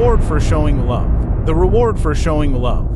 reward for showing love. The reward for showing love.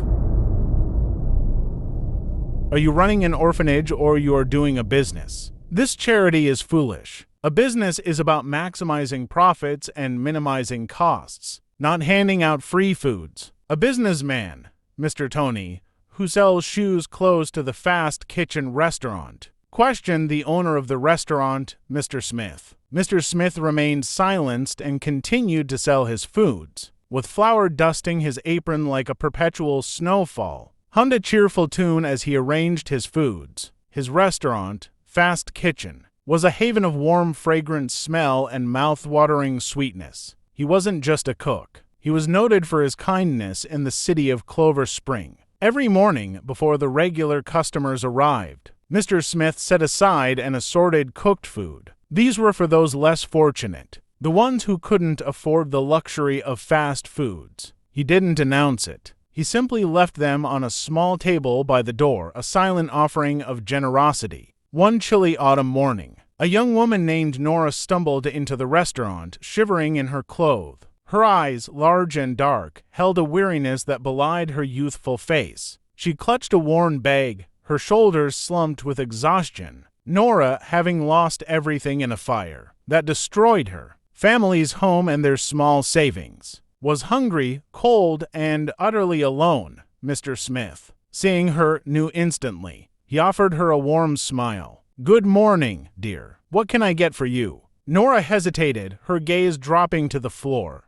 Are you running an orphanage or you are doing a business? This charity is foolish. A business is about maximizing profits and minimizing costs, not handing out free foods. A businessman, Mr. Tony, who sells shoes close to the fast kitchen restaurant, questioned the owner of the restaurant, Mr. Smith. Mr. Smith remained silenced and continued to sell his foods, with flour dusting his apron like a perpetual snowfall. Hummed a cheerful tune as he arranged his foods. His restaurant, Fast Kitchen, was a haven of warm, fragrant smell and mouth-watering sweetness. He wasn't just a cook. He was noted for his kindness in the city of Clover Spring. Every morning, before the regular customers arrived, Mr. Smith set aside an assorted cooked food. These were for those less fortunate, the ones who couldn't afford the luxury of fast foods. He didn't announce it. He simply left them on a small table by the door, a silent offering of generosity. One chilly autumn morning, a young woman named Nora stumbled into the restaurant, shivering in her clothes. Her eyes, large and dark, held a weariness that belied her youthful face. She clutched a worn bag, her shoulders slumped with exhaustion. Nora, having lost everything in a fire that destroyed her family's home and their small savings, was hungry, cold, and utterly alone. Mr. Smith, seeing her, knew instantly. He offered her a warm smile. "Good morning, dear. What can I get for you?" Nora hesitated, her gaze dropping to the floor.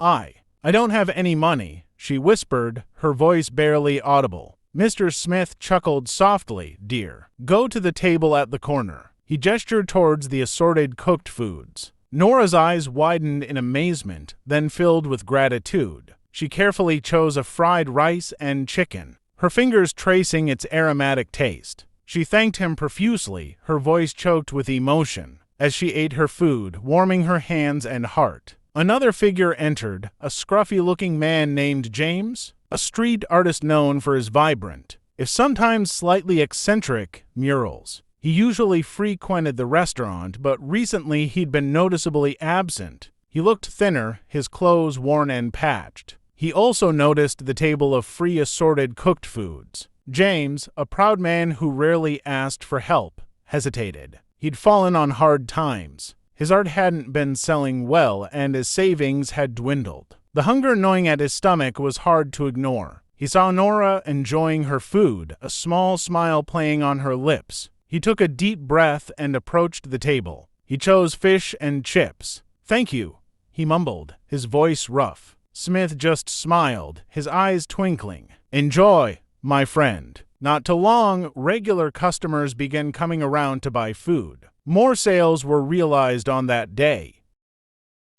I don't have any money," she whispered, her voice barely audible. Mr. Smith chuckled softly. "Dear, go to the table at the corner." He gestured towards the assorted cooked foods. Nora's eyes widened in amazement, then filled with gratitude. She carefully chose a fried rice and chicken, her fingers tracing its aromatic taste. She thanked him profusely, her voice choked with emotion, as she ate her food, warming her hands and heart. Another figure entered, a scruffy-looking man named James, a street artist known for his vibrant, if sometimes slightly eccentric, murals. He usually frequented the restaurant, but recently he'd been noticeably absent. He looked thinner, his clothes worn and patched. He also noticed the table of free assorted cooked foods. James, a proud man who rarely asked for help, hesitated. He'd fallen on hard times. His art hadn't been selling well, and his savings had dwindled. The hunger gnawing at his stomach was hard to ignore. He saw Nora enjoying her food, a small smile playing on her lips. He took a deep breath and approached the table. He chose fish and chips. "Thank you," he mumbled, his voice rough. Smith just smiled, his eyes twinkling. "Enjoy, my friend." Not too long, regular customers began coming around to buy food. More sales were realized on that day.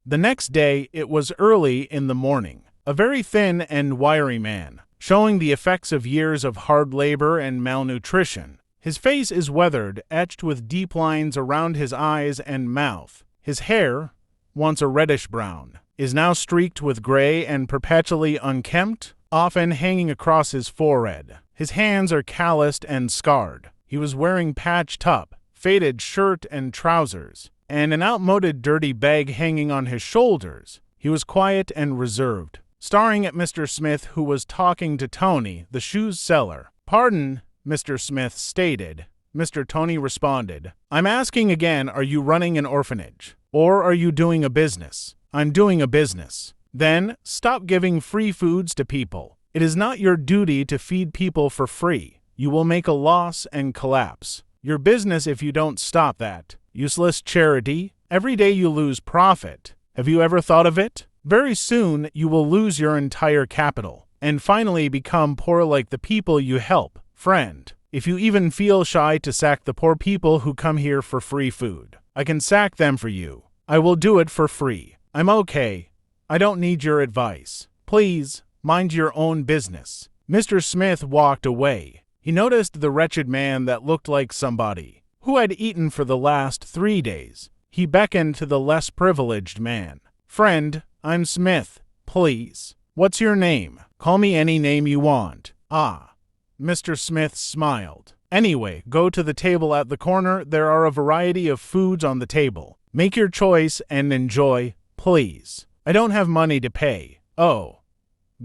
The next day, it was early in the morning. A very thin and wiry man, showing the effects of years of hard labor and malnutrition. His face is weathered, etched with deep lines around his eyes and mouth. His hair, once a reddish-brown, is now streaked with gray and perpetually unkempt, often hanging across his forehead. His hands are calloused and scarred. He was wearing patched up, faded shirt and trousers, and an outmoded dirty bag hanging on his shoulders. He was quiet and reserved, staring at Mr. Smith, who was talking to Tony, the shoes seller. "Pardon," Mr. Smith stated. Mr. Tony responded, "I'm asking again, are you running an orphanage? Or are you doing a business?" "I'm doing a business." "Then, stop giving free foods to people. It is not your duty to feed people for free. You will make a loss and collapse your business if you don't stop that. Useless charity. Every day you lose profit. Have you ever thought of it? Very soon you will lose your entire capital, and finally become poor like the people you help. Friend, if you even feel shy to sack the poor people who come here for free food, I can sack them for you. I will do it for free. I'm okay. I don't need your advice. Please, mind your own business." Mr. Smith walked away. He noticed the wretched man that looked like somebody who had eaten for the last 3 days. He beckoned to the less privileged man. "Friend, I'm Smith. Please. What's your name? Call me any name you want." "Ah." Mr. Smith smiled. "Anyway, go to the table at the corner. There are a variety of foods on the table. Make your choice and enjoy, please. I don't have money to pay." Oh,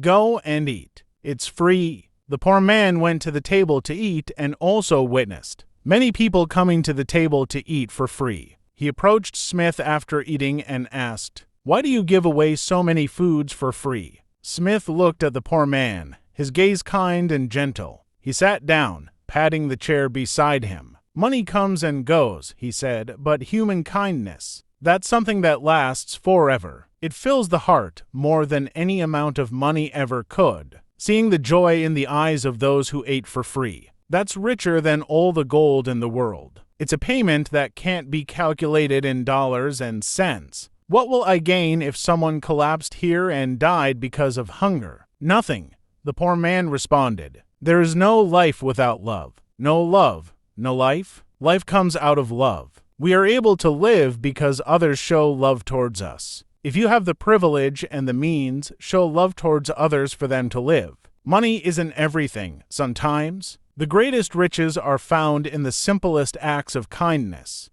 go and eat. It's free. The poor man went to the table to eat and also witnessed many people coming to the table to eat for free. He approached Smith after eating and asked, "Why do you give away so many foods for free?" Smith looked at the poor man, his gaze kind and gentle. He sat down, patting the chair beside him. "Money comes and goes," he said, "but human kindness, that's something that lasts forever. It fills the heart more than any amount of money ever could. Seeing the joy in the eyes of those who ate for free, that's richer than all the gold in the world. It's a payment that can't be calculated in dollars and cents. What will I gain if someone collapsed here and died because of hunger? Nothing," the poor man responded. "There is no life without love. No love, no life. Life comes out of love. We are able to live because others show love towards us. If you have the privilege and the means, show love towards others for them to live. Money isn't everything. Sometimes, the greatest riches are found in the simplest acts of kindness."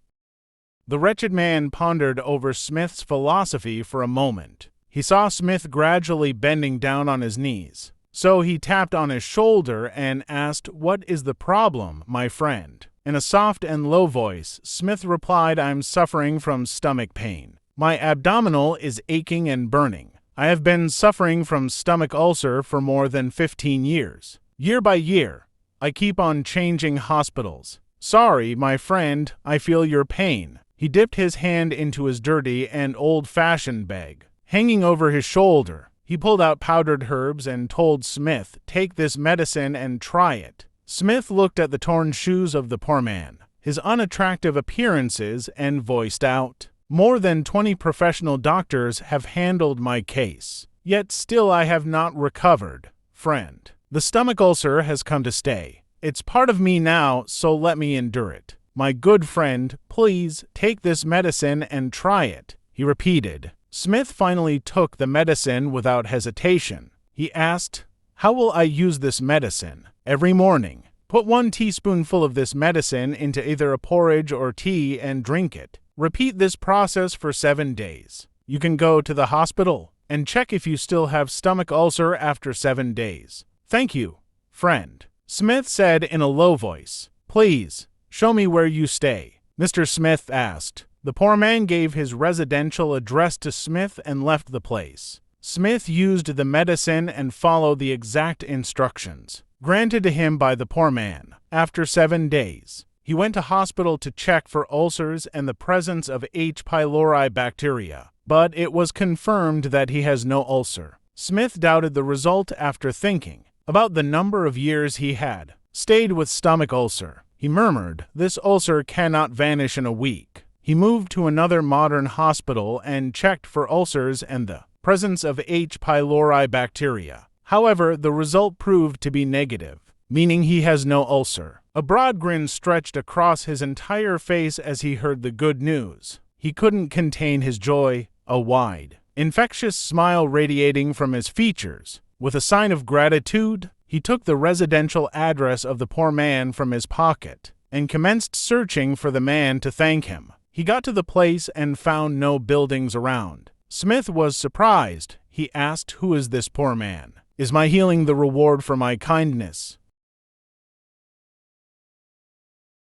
The wretched man pondered over Smith's philosophy for a moment. He saw Smith gradually bending down on his knees. So he tapped on his shoulder and asked, "What is the problem, my friend?" In a soft and low voice, Smith replied, "I'm suffering from stomach pain. My abdominal is aching and burning. I have been suffering from stomach ulcer for more than 15 years. Year by year, I keep on changing hospitals. Sorry, my friend, I feel your pain." He dipped his hand into his dirty and old-fashioned bag. Hanging over his shoulder, he pulled out powdered herbs and told Smith, "Take this medicine and try it." Smith looked at the torn shoes of the poor man, his unattractive appearances, and voiced out, "More than 20 professional doctors have handled my case. Yet still I have not recovered, friend. The stomach ulcer has come to stay. It's part of me now, so let me endure it. My good friend, please take this medicine and try it," he repeated. Smith finally took the medicine without hesitation. He asked, "How will I use this medicine?" "Every morning, put 1 teaspoonful of this medicine into either a porridge or tea and drink it. Repeat this process for 7 days. You can go to the hospital and check if you still have stomach ulcer after 7 days. Thank you, friend." Smith said in a low voice, "Please, show me where you stay." Mr. Smith asked. The poor man gave his residential address to Smith and left the place. Smith used the medicine and followed the exact instructions granted to him by the poor man. After 7 days, he went to hospital to check for ulcers and the presence of H. pylori bacteria, but it was confirmed that he has no ulcer. Smith doubted the result after thinking about the number of years he had stayed with stomach ulcer. He murmured, "This ulcer cannot vanish in a week." He moved to another modern hospital and checked for ulcers and the presence of H. pylori bacteria. However, the result proved to be negative, meaning he has no ulcer. A broad grin stretched across his entire face as he heard the good news. He couldn't contain his joy, a wide, infectious smile radiating from his features. With a sign of gratitude, he took the residential address of the poor man from his pocket and commenced searching for the man to thank him. He got to the place and found no buildings around. Smith was surprised. He asked, "Who is this poor man? Is my healing the reward for my kindness?"